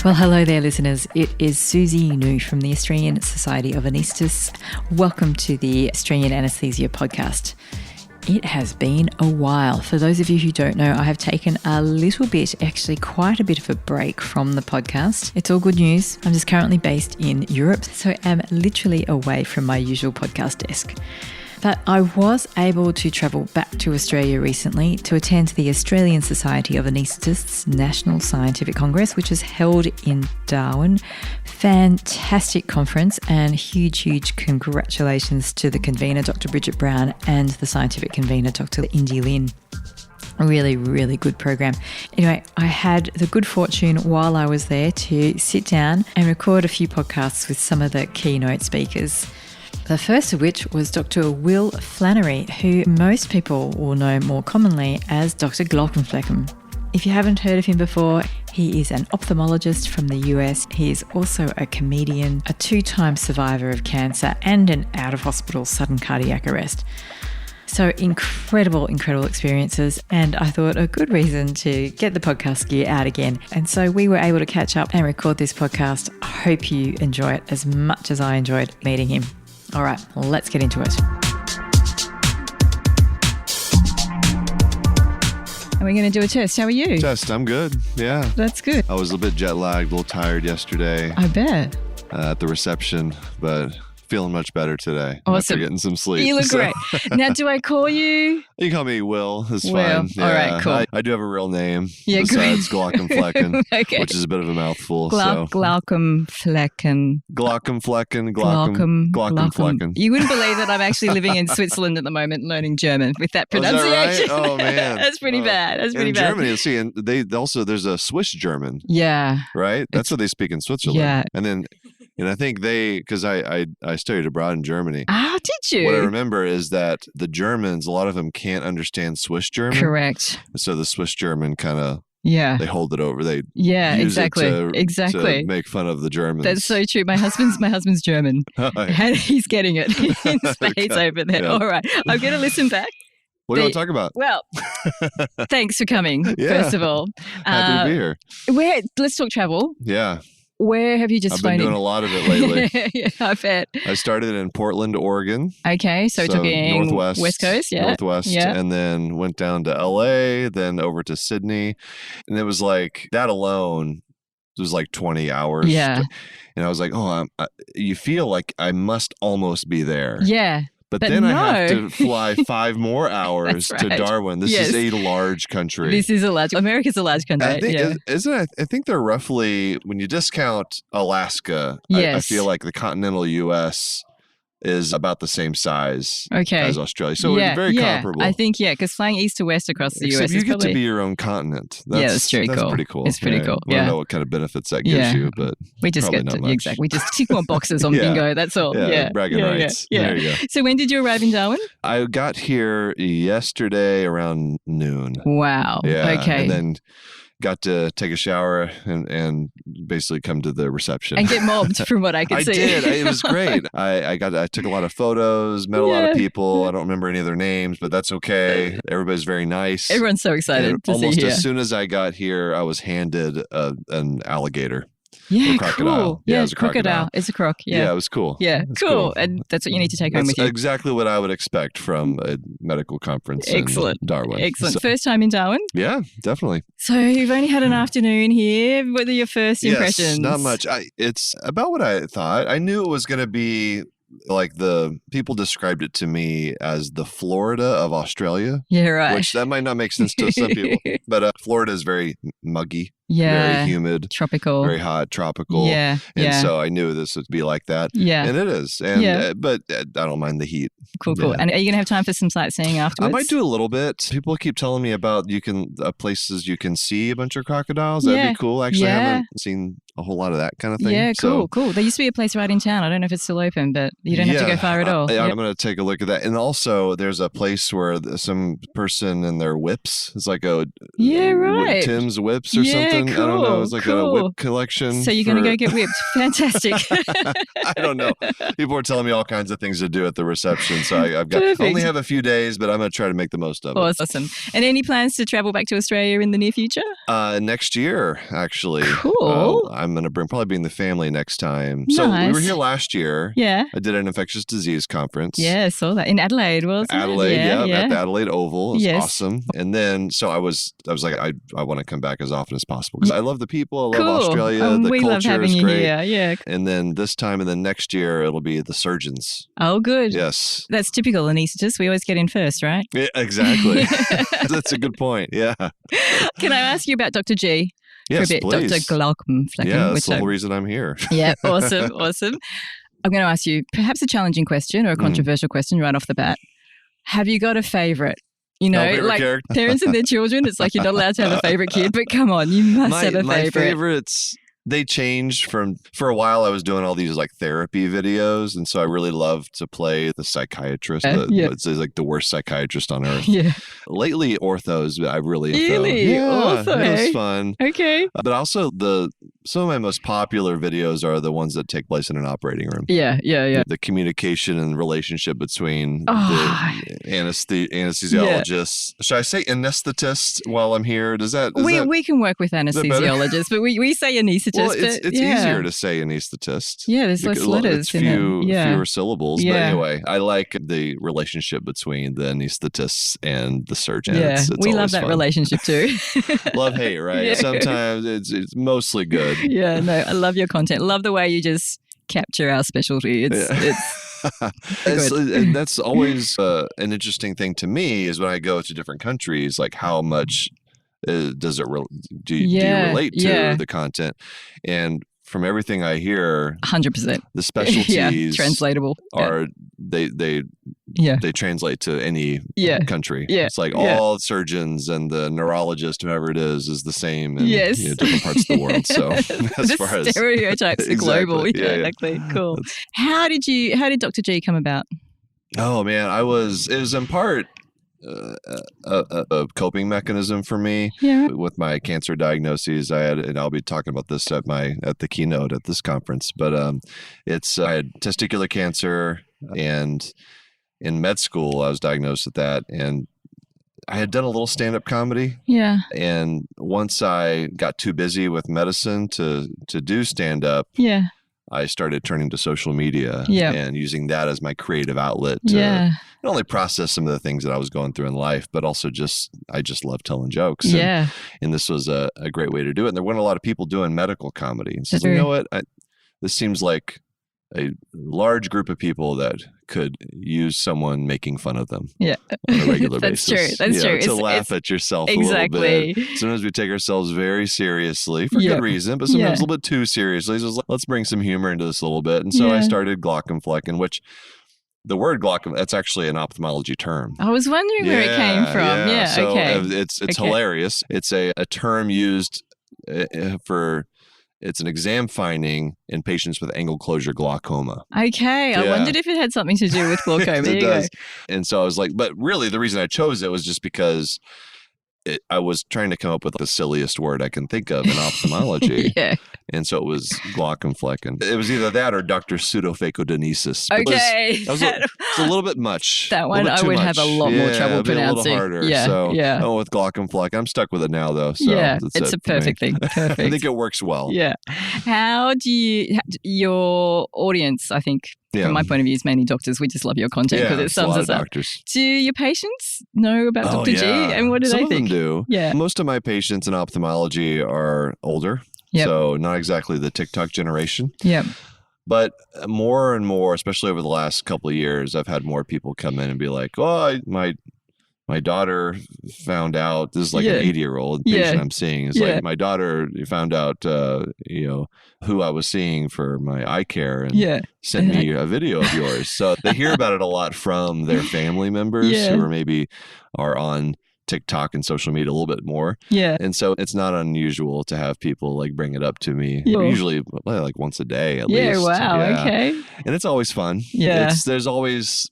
Well, hello there, listeners. It is Susie New from the Australian Society of Anaesthetists. Welcome to the Australian Anaesthesia podcast. It has been a while. For those of you who don't know, I have taken a little bit, actually quite a bit of a break from the podcast. It's all good news. I'm just currently based in Europe, so I'm literally away from my usual podcast desk. But I was able to travel back to Australia recently to attend the Australian Society of Anaesthetists National Scientific Congress, which is held in Darwin. Fantastic conference, and huge congratulations to the convener, Dr. Bridget Brown, and the scientific convener, Dr. Indy Lin. Really good program. Anyway, I had the good fortune while I was there to sit down and record a few podcasts with some of the keynote speakers. The first of which was Dr. Will Flannery, who most people will know more commonly as Dr. Glauckomflekem. If you haven't heard of him before, he is an ophthalmologist from the US. He is also a comedian, a 2-time survivor of cancer, and an out-of-hospital sudden cardiac arrest. So incredible experiences, and I thought a good reason to get the podcast gear out again. And so we were able to catch up and record this podcast. I hope you enjoy it as much as I enjoyed meeting him. All right, let's get into it. And we're going to do a test. How are you? Test, I'm good. Yeah. That's good. I was a little bit jet lagged, a little tired yesterday. I bet. At the reception, but feeling much better today. Awesome. After getting some sleep. You look great. Now, do I call you? You can call me Will. It's Will. fine. All right, cool. I do have a real name great. besides Glauckomflecken, Okay. which is a bit of a mouthful. Glauckomflecken. Glauckomflecken. Glauckomflecken. You wouldn't believe that I'm actually living in Switzerland at the moment learning German with that Oh, is that pronunciation. right? Oh, man. That's pretty bad. That's pretty in bad. Germany, see, and they also, there's a Swiss German, Yeah. right? That's what they speak in Switzerland. Yeah. And I think because I studied abroad in Germany. Ah, did you? What I remember is that the Germans, a lot of them can't understand Swiss German. Correct. So the Swiss German kind of, Yeah. they hold it over. They Yeah, use exactly. it to make fun of the Germans. That's so true. My husband's German. And he's getting it in space over there. Yeah. All right. I'm going to listen back. What do you want to talk about? Well, thanks for coming, Yeah. first of all. Happy to be here. Let's talk travel. Yeah. Where have you just I've been doing a lot of it lately. Yeah, I bet. I started in Portland, Oregon. Okay, so we're talking Northwest, West Coast, yeah. Northwest, yeah. And then went down to LA, then over to Sydney. And it was like, that alone was like 20 hours. Yeah. And I was like, you feel like I must almost be there. Yeah. But But then no. I have to fly 5 more hours That's to right. Darwin. This Yes. is a large country. America's a large country. I think, yeah. isn't it? I think they're roughly, when you discount Alaska, I Yes. feel like the continental U.S. is about the same size Okay. as Australia. So it's very comparable. I think, because flying east to west across the Except US you is get probably... to be your own continent. That's true. That's Cool. pretty cool. It's pretty cool. I Yeah. don't know what kind of benefits that gives you, but we just probably get to, not much. exactly. We just tick more boxes on Yeah. bingo. That's all. Yeah. bragging rights. Yeah. There you go. So when did you arrive in Darwin? I got here yesterday around noon. Wow. Yeah. Okay. And then got to take a shower and basically come to the reception. And get mobbed from what I could I see. did. It was great. I took a lot of photos, met a lot Yeah. of people. I don't remember any of their names, but that's okay. Everybody's very nice. Everyone's so excited And to see almost here. as soon as I got here, I was handed an alligator. Yeah, a crocodile. cool. Yeah, Yeah, it was a crocodile. It's a croc. Yeah, Yeah. it was cool. Yeah, It's cool. And that's what you need to take home That's with you. exactly what I would expect from a medical conference Excellent. in Darwin. Excellent. So, First time in Darwin? yeah, definitely. So you've only had an afternoon here. What are your first impressions? Yes, not much. It's about what I thought. I knew it was going to be like the people described it to me as the Florida of Australia. Yeah, right. Which that might not make sense to some people, but Florida is very muggy, yeah. very humid, Tropical. very hot, tropical. Yeah. And yeah. so I knew this would be like that. Yeah. And it is. And Yeah. but I don't mind the heat. Cool. Yeah. And are you going to have time for some sightseeing afterwards? I might do a little bit. People keep telling me about places you can see a bunch of crocodiles. That'd Yeah. be cool. Actually, I Yeah. haven't seen a whole lot of that kind of thing. Yeah, cool, So, cool. There used to be a place right in town. I don't know if it's still open, but you don't have to go far at all. I'm going to take a look at that. And also, there's a place where some person in their whips is like Yeah, right. Tim's whips or Yeah, something. I don't know. cool, It's like a cool. whip collection. So you're going to go get whipped. Fantastic. I don't know. People are telling me all kinds of things to do at the reception. So I've got Perfect. only have a few days, but I'm going to try to make the most of it. Awesome. And any plans to travel back to Australia in the near future? Next year, actually. Cool. I'm going to probably bring the family next time. So we were here last year. Yeah. I did an infectious disease conference. Yeah, I saw that. In Adelaide, wasn't it? Adelaide, at the Adelaide Oval. It was awesome. And then, so I was like, I want to come back as often as possible because I love the people. I love Australia. The we culture love having is you great. here. Yeah. And then this time, and then next year, it'll be the surgeons. Oh, good. Yes. That's typical anaesthetists. We always get in first, right? Yeah, exactly. That's a good point. Yeah. Can I ask you about Dr. G? Yes, for a bit? please. Dr. Glauckomflecken. Yeah, that's the whole reason I'm here. Yeah, awesome. I'm going to ask you perhaps a challenging question or a controversial question right off the bat. Have you got a favorite? You know, like character? Parents and their children, it's like you're not allowed to have a favorite kid, but come on, you must have a favorite. My favorites, they changed for a while. I was doing all these like therapy videos. And so I really loved to play the psychiatrist. It's like the worst psychiatrist on earth. Yeah. Lately, orthos, I really Really? Ortho, it was fun. Okay. But also some of my most popular videos are the ones that take place in an operating room. Yeah. The communication and relationship between the anesthesiologists. Should I say anesthetists while I'm here? We can work with anesthesiologists, but we say anaesthetist. Well, it's easier to say anaesthetist. Yeah, there's less letters. It's fewer syllables. Yeah. But anyway, I like the relationship between the anesthetists and the surgeon. Yeah, we love that fun. Relationship too. Love hate, right? Yeah. Sometimes it's mostly good. Yeah, no, I love your content. Love the way you just capture our specialty. And that's always an interesting thing to me is when I go to different countries, like how much do you relate to the content? And from everything I hear, 100%, the specialties translatable are they translate to any country. Yeah. It's like all surgeons and the neurologist, whoever it is the same in different parts of the world. So as far as stereotypes are global. Exactly. Cool. How did Dr. G come about? Oh man, it was in part a coping mechanism for me with my cancer diagnoses. I had, and I'll be talking about this at the keynote at this conference, but I had testicular cancer, and in med school I was diagnosed with that, and I had done a little stand-up comedy. Yeah. And once I got too busy with medicine to do stand-up, I started turning to social media and using that as my creative outlet to not only process some of the things that I was going through in life, but also I just love telling jokes. And this was a great way to do it. And there weren't a lot of people doing medical comedy. And so, you know what? This seems like a large group of people that could use someone making fun of them on a regular basis. That's true. To laugh at yourself a little bit. Sometimes we take ourselves very seriously for good reason, but sometimes a little bit too seriously. So let's bring some humor into this a little bit. And so I started Glauckomflecken, which the word glaucom, that's actually an ophthalmology term. I was wondering where it came from. So it's hilarious. It's a term used for... It's an exam finding in patients with angle closure glaucoma. Okay. I wondered if it had something to do with glaucoma. It does. And so I was like, but really the reason I chose it was just because I was trying to come up with the silliest word I can think of in ophthalmology. And so it was Glauckomflecken. It was either that or Dr. Pseudophacodenesis. It's a little bit much. That one I would have a lot more trouble pronouncing. A little harder. I went with Glaucomflecken. I'm stuck with it now though. So it's a perfect thing. Perfect. I think it works well. Yeah. How do your audience, I think, from my point of view, is mainly doctors. We just love your content because it sums us up. Doctors. Do your patients know about Dr. G? And what do they think? Some of them do. Yeah. Most of my patients in ophthalmology are older. So not exactly the TikTok generation. Yeah. But more and more, especially over the last couple of years, I've had more people come in and be like, "Oh, my daughter found out." This is like an 80-year-old patient I'm seeing. It's like my daughter found out, who I was seeing for my eye care and sent me a video of yours. So they hear about it a lot from their family members who are on TikTok and social media a little bit more. And so it's not unusual to have people like bring it up to me, usually like once a day at least. Wow. Okay. And it's always fun. There's always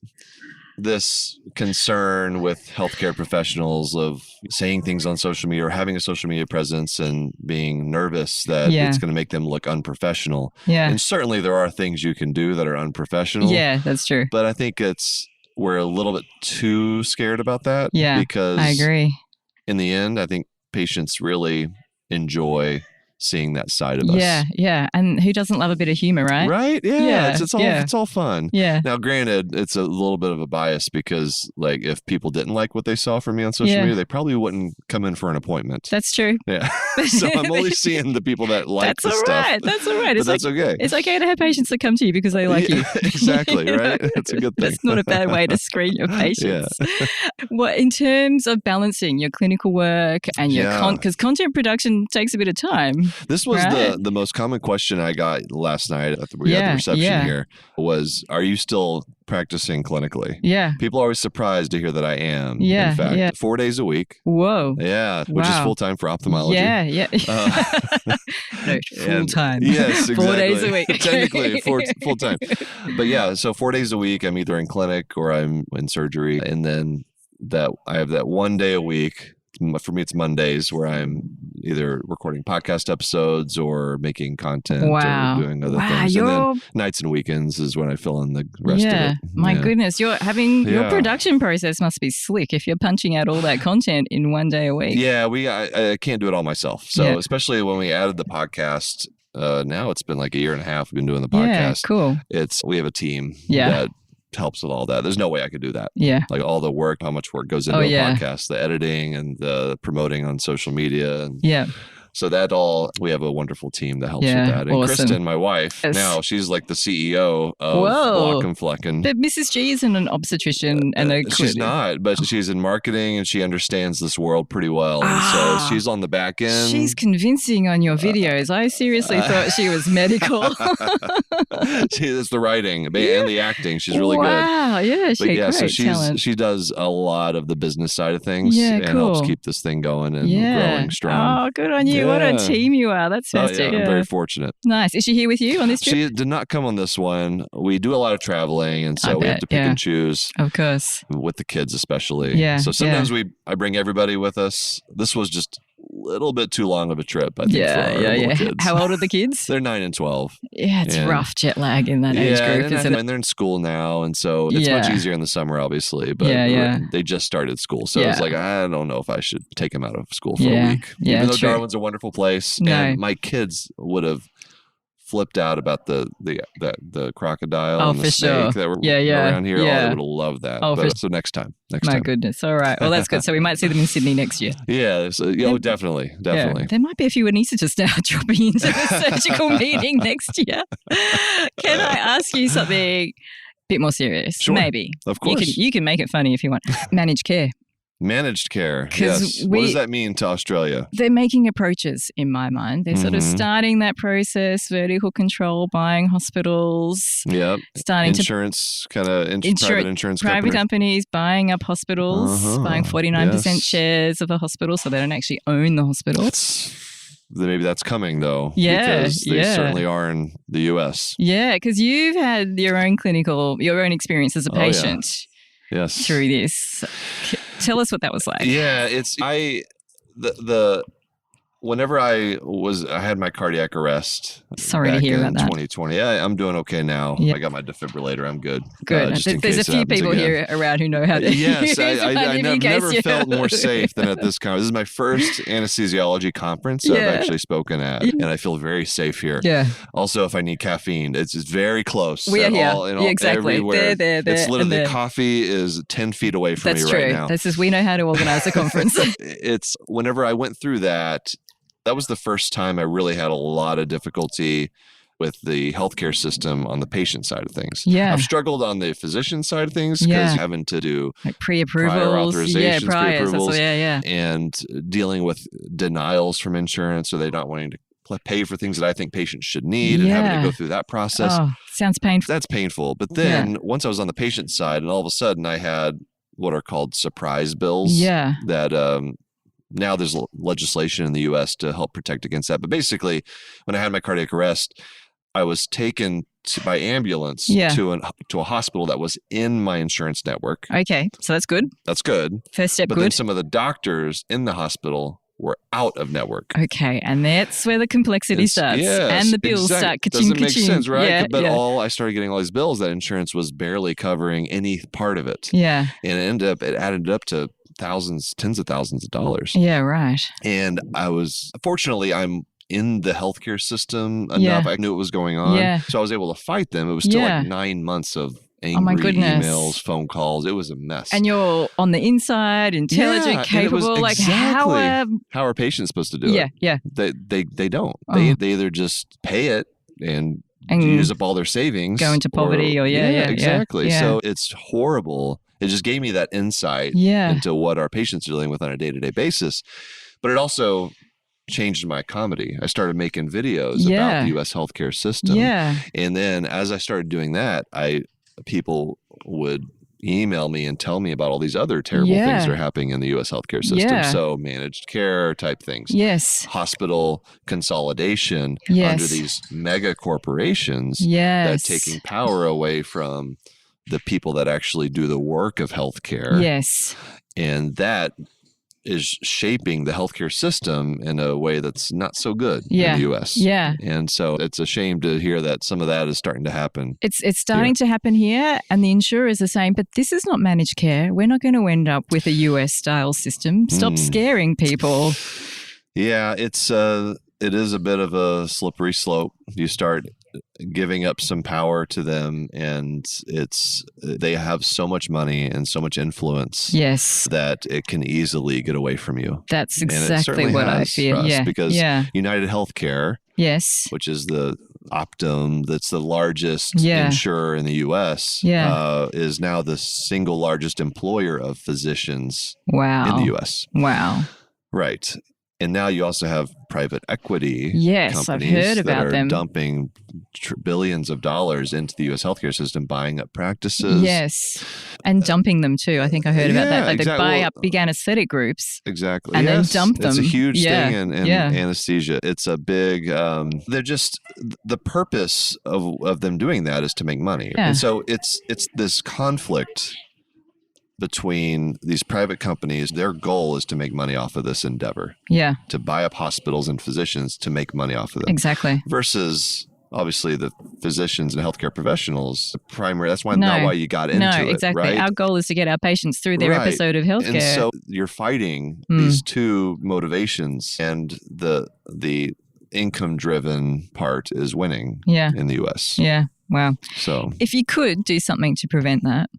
this concern with healthcare professionals of saying things on social media or having a social media presence and being nervous that it's going to make them look unprofessional. And certainly there are things you can do that are unprofessional. Yeah, that's true. But I think we're a little bit too scared about that. Yeah, because I agree. In the end, I think patients really enjoy seeing that side of us. Yeah. And who doesn't love a bit of humor, right? Right? Yeah. It's all fun. Yeah. Now, granted, it's a little bit of a bias because, like, if people didn't like what they saw from me on social media, they probably wouldn't come in for an appointment. That's true. Yeah. So I'm only seeing the people that like the stuff. That's all right. But that's okay. It's okay to have patients that come to you because they like you. Exactly, right? That's a good thing. That's not a bad way to screen your patients. What, in terms of balancing your clinical work and your because content production takes a bit of time. This was the most common question I got last night at the reception here was, are you still practicing clinically? Yeah. People are always surprised to hear that I am. Yeah. In fact, 4 days a week. Whoa. Yeah. Which is full time for ophthalmology. Yeah. No, full time. Yes, exactly. 4 days a week. Technically, full time. But yeah, so 4 days a week, I'm either in clinic or I'm in surgery. And then I have that 1 day a week. For me, it's Mondays where I'm either recording podcast episodes or making content or doing other things. And then nights and weekends is when I fill in the rest of it. My goodness. Your production process must be slick if you're punching out all that content in 1 day a week. Yeah, I can't do it all myself. So especially when we added the podcast, now it's been like a year and a half we've been doing the podcast. Yeah, cool. We have a team that helps with all that. There's no way I could do that. Yeah. Like all the work, how much work goes into a podcast, the editing and the promoting on social media. And so we have a wonderful team that helps with that. And Kristen, my wife, now she's like the CEO of Glauckomflecken. But Mrs. G isn't an obstetrician and she's not, but she's in marketing and she understands this world pretty well. And so she's on the back end. She's convincing on your videos. I seriously thought she was medical. It's the writing and the acting. She's really good. Wow, yeah, she does a lot of the business side of things and helps keep this thing going and growing strong. Oh, good on you. What a team you are. That's fantastic. I'm very fortunate. Nice. Is she here with you on this trip? She did not come on this one. We do a lot of traveling, and so we have to pick and choose. Of course. With the kids especially. Yeah. So sometimes I bring everybody with us. This was just a little bit too long of a trip, I think, for our little kids. How old are the kids? They're 9 and 12. Yeah, it's rough jet lag in that age group, isn't it? And they're in school now, and so it's much easier in the summer, obviously. But they just started school, so it's like, I don't know if I should take them out of school for a week. Even though Darwin's a wonderful place, and my kids would have flipped out about the crocodile and the snake that were around here. Yeah. They would have loved that. So next time. My goodness. All right. Well, that's good. So we might see them in Sydney next year. Yeah. So, definitely. Yeah. There might be a few anaesthetists now dropping into the surgical meeting next year. Can I ask you something a bit more serious? Sure. Maybe. Of course. You can make it funny if you want. Managed care. Managed care. Yes. What does that mean to Australia? They're making approaches in my mind. They're sort of starting that process, vertical control, buying hospitals. Yep. Starting insurance, private insurance private companies buying up hospitals, buying 49% shares of a hospital, so they don't actually own the hospital. Maybe that's coming though. Yeah. Because they certainly are in the US. Yeah, because you've had your own experience as a patient. Yes. Through this. Tell us what that was like. Yeah, whenever I had my cardiac arrest. Sorry to hear about that. 2020. Yeah, I'm doing okay now. Yeah. I got my defibrillator. I'm good. Good. There's a few people here around who know how to use I never felt more safe than at this conference. This is my first anesthesiology conference I've actually spoken at, and I feel very safe here. Yeah. Also, if I need caffeine, it's very close. We are here. Exactly. Everywhere. There. It's literally the coffee is 10 feet away from me right now. That's true. We know how to organize a conference. It's whenever I went through that was the first time I really had a lot of difficulty with the healthcare system on the patient side of things. Yeah. I've struggled on the physician side of things because having to do like pre-approvals, prior authorizations, pre-approvals, and dealing with denials from insurance, so they're not wanting to pay for things that I think patients should need and having to go through that process. Oh, sounds painful. That's painful. But then once I was on the patient side and all of a sudden I had what are called surprise bills that now there's legislation in the U.S. to help protect against that. But basically, when I had my cardiac arrest, I was taken by ambulance to a hospital that was in my insurance network. Okay, so that's good. That's good. First step, but good. But then some of the doctors in the hospital were out of network. Okay, and that's where the complexity starts. Yes, and the bills start ka-ching, doesn't make sense, right? Yeah, but I started getting all these bills that insurance was barely covering any part of it. Yeah. And it added up to tens of thousands of dollars. Yeah, right. And fortunately, I'm in the healthcare system enough. I knew what was going on. So I was able to fight them. It was still like 9 months of angry emails, phone calls. It was a mess. And you're on the inside, intelligent, capable. Like how are patients supposed to do it? Yeah. They don't. They either just pay it and use up all their savings, go into poverty, or exactly. So it's horrible. It just gave me that insight into what our patients are dealing with on a day-to-day basis. But it also changed my comedy. I started making videos about the U.S. healthcare system. And then as I started doing that, people would email me and tell me about all these other terrible things that are happening in the U.S. healthcare system. So managed care type things. Hospital consolidation under these mega corporations that are taking power away from the people that actually do the work of healthcare. And that is shaping the healthcare system in a way that's not so good in the U.S. And so it's a shame to hear that some of that is starting to happen. It's starting to happen here, and the insurers are saying, but this is not managed care. We're not going to end up with a US-style system. Stop scaring people. Yeah, it is a bit of a slippery slope. You start giving up some power to them, and they have so much money and so much influence that it can easily get away from you. That's exactly what I fear. Because United Healthcare, which is the Optum, that's the largest insurer in the U.S., is now the single largest employer of physicians in the U.S. Right. And now you also have private equity companies I've heard about that are dumping billions of dollars into the U.S. healthcare system, buying up practices. And dumping them too. I think I heard about that. Like they buy up big anesthetic groups. And then dump them. It's a huge thing in anesthesia. It's a big, they're just, the purpose of them doing that is to make money. And so it's this conflict between these private companies. Their goal is to make money off of this endeavor. To buy up hospitals and physicians to make money off of them. Versus obviously the physicians and healthcare professionals, the primary, that's why not why you got into it. Right? Our goal is to get our patients through their episode of healthcare. And so you're fighting these two motivations, and the income driven part is winning in the US. Wow. So if you could do something to prevent that.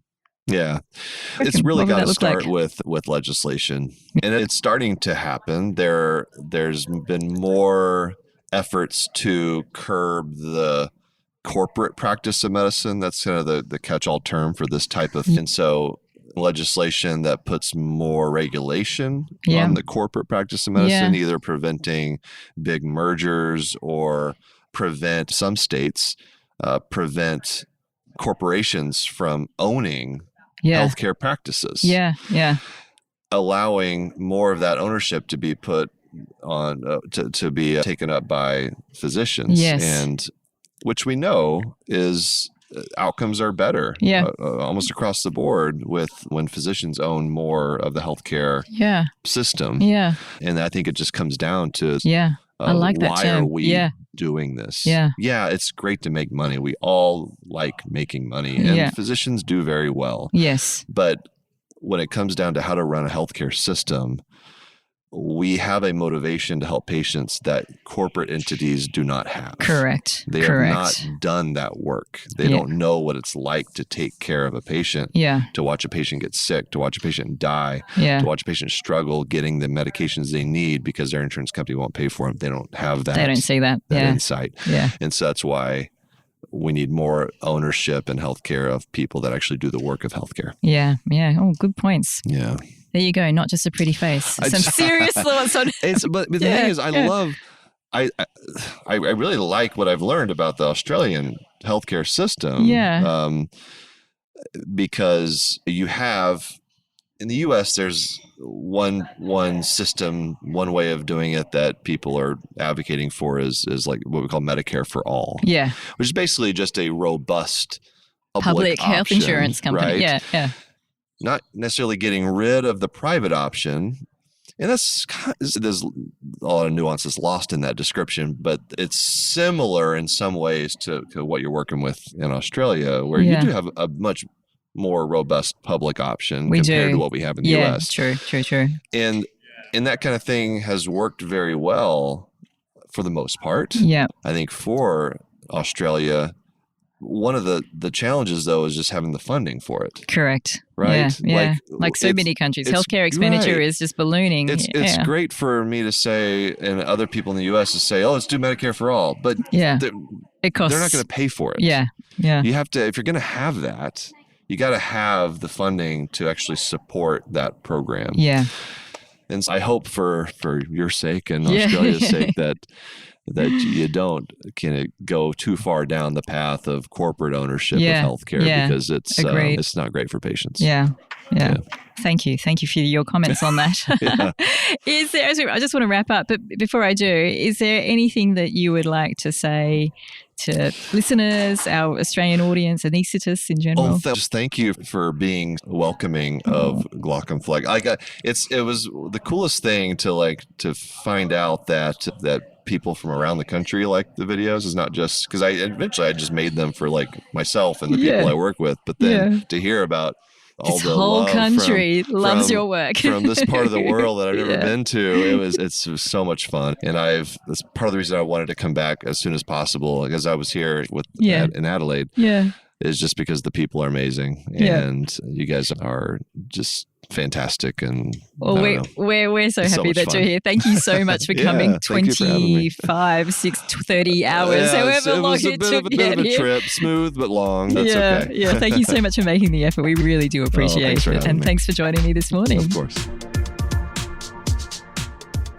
It's really got to start with legislation, and it's starting to happen. There's been more efforts to curb the corporate practice of medicine. That's kind of the catch-all term for this type of thing. And so legislation that puts more regulation on the corporate practice of medicine, either preventing big mergers or prevent some states prevent corporations from owning healthcare practices. Allowing more of that ownership to be put on, to be taken up by physicians. And which we know is outcomes are better almost across the board when physicians own more of the healthcare system. And I think it just comes down to I like that why term. Are we doing this? It's great to make money. We all like making money, and physicians do very well. But when it comes down to how to run a healthcare system, we have a motivation to help patients that corporate entities do not have. They have not done that work. They don't know what it's like to take care of a patient, to watch a patient get sick, to watch a patient die, to watch a patient struggle getting the medications they need because their insurance company won't pay for them. They don't have that. They don't see that insight. And so that's why we need more ownership in healthcare of people that actually do the work of healthcare. Oh, good points. There you go. Not just a pretty face. Some serious thoughts on it. But the thing is, I really like what I've learned about the Australian healthcare system. Because you have, in the U.S., there's one system, one way of doing it that people are advocating for is like what we call Medicare for all. Which is basically just a robust public health option, insurance company. Right? Not necessarily getting rid of the private option. And there's a lot of nuances lost in that description, but it's similar in some ways to what you're working with in Australia, where you do have a much more robust public option compared to what we have in the U.S. True. And that kind of thing has worked very well for the most part. Yeah. I think for Australia, one of the challenges, though, is just having the funding for it. Correct. Right? Yeah. Like so many countries. Healthcare expenditure is just ballooning. It's great for me to say, and other people in the U.S. to say, let's do Medicare for all. But it costs. They're not going to pay for it. Yeah. You have to, if you're going to have that, you got to have the funding to actually support that program. Yeah. And so I hope for your sake and Australia's sake that you don't go too far down the path of corporate ownership of healthcare because it's not great for patients. Yeah. Thank you for your comments on that. Is there? I just want to wrap up, but before I do, is there anything that you would like to say to listeners, our Australian audience, anaesthetists in general? Just thank you for being welcoming of Glauckomflecken. It was the coolest thing to find out that people from around the country like the videos. Is not just because I just made them for myself and the people I work with, but then to hear about all this the whole love country loves your work from this part of the world that I've never been to. It's so much fun, and that's part of the reason I wanted to come back as soon as possible, because I was here in Adelaide. Is just because the people are amazing, and you guys are just fantastic. And we're so happy that you're here. Thank you so much for coming. 25, 6, 30 hours, however long it took to get here. It was a bit of a trip, smooth but long. That's okay. Yeah. Thank you so much for making the effort. We really do appreciate it. And thanks for joining me this morning. Of course.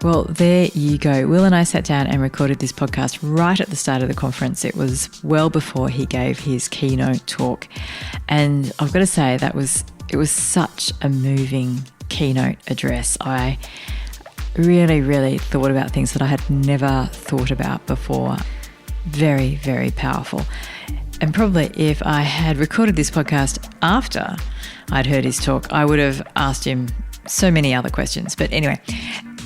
Well, there you go. Will and I sat down and recorded this podcast right at the start of the conference. It was well before he gave his keynote talk. And I've got to say, it was such a moving keynote address. I really, really thought about things that I had never thought about before. Very, very powerful. And probably if I had recorded this podcast after I'd heard his talk, I would have asked him so many other questions. But anyway,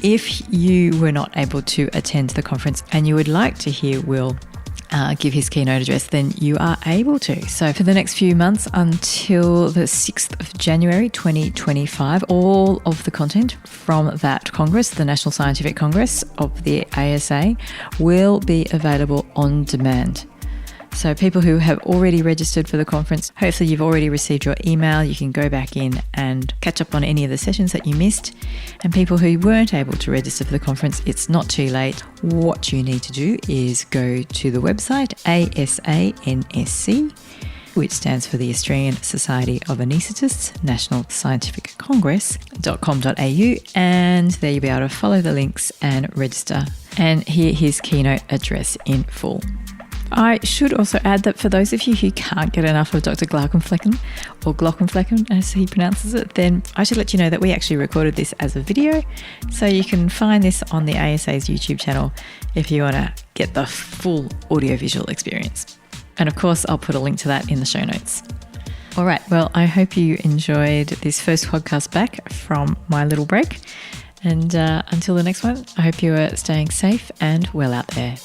if you were not able to attend the conference and you would like to hear Will give his keynote address, then you are able to. So for the next few months until the 6th of January 2025, all of the content from that Congress, the National Scientific Congress of the ASA, will be available on demand. So people who have already registered for the conference, hopefully you've already received your email. You can go back in and catch up on any of the sessions that you missed. And people who weren't able to register for the conference, it's not too late. What you need to do is go to the website ASA/NSC, which stands for the Australian Society of Anaesthetists, National Scientific Congress.com.au, and there you'll be able to follow the links and register and hear his keynote address in full. I should also add that for those of you who can't get enough of Dr. Glauckomflecken, or Glauckomflecken as he pronounces it, then I should let you know that we actually recorded this as a video. So you can find this on the ASA's YouTube channel if you want to get the full audiovisual experience. And of course, I'll put a link to that in the show notes. All right, well, I hope you enjoyed this first podcast back from my little break. And until the next one, I hope you are staying safe and well out there.